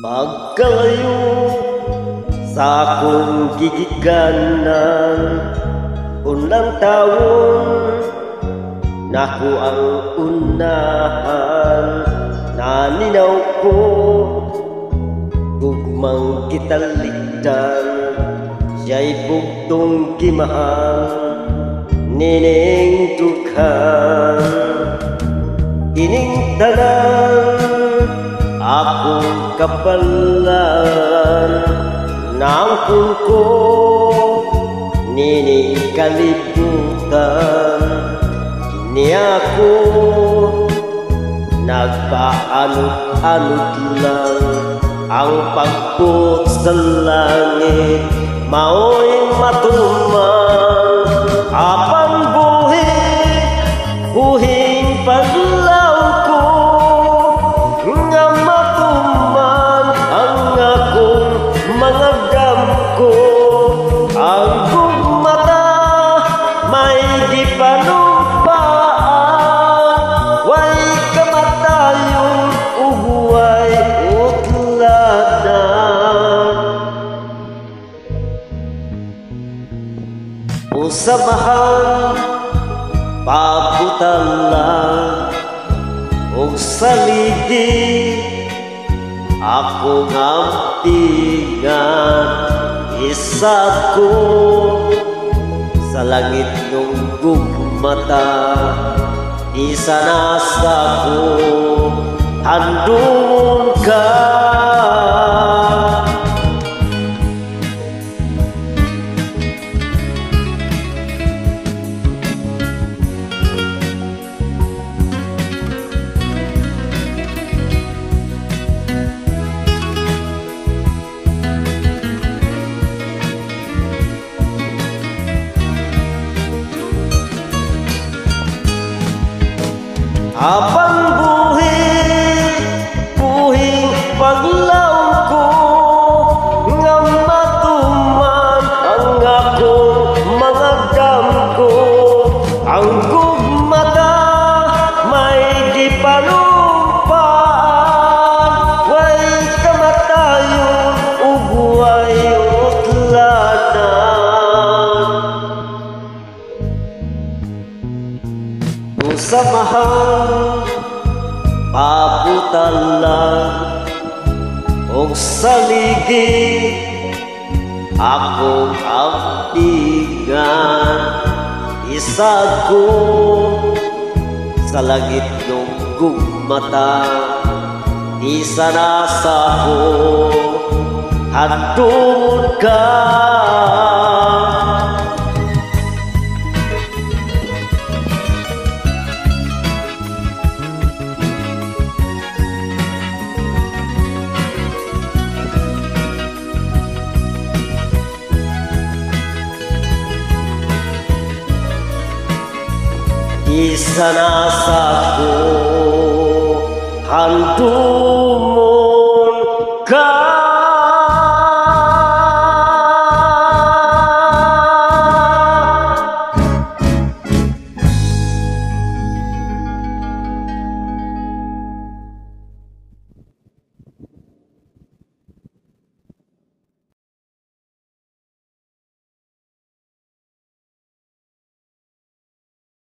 Pagkalayo sa akong gigiganan, unang taon naku ang unahan. Naninaw ko gugmang kitalikdan, siya'y bugtong gimaan nining dukhan. Ining tanan akong kapalan, naangkon ko nining kalibutan. Niya ko nagpaanod-anod lang, ang pagput sa langit mao'y matuman. Apan buhing paglaw ko nga matuman ang akong mga damko. Ang gugmata may gipanumpaan, way kamatayon ug way utladan. Usamahan pabutalan ug saligi akong ampingan. Isa ko sa langit ng gugmata, isa nasa ko handun ka. Abang buhing paglaw ko nga matuman ang akong mga damko. Ang gugmata may gipanumpaan, way kamatayon ug way utladan. Usamahan pabutalan ug saligi akong ampingan. Isa ko sa langit ng gugmata, isa nasa ko handun ka. Isa nasa ko handun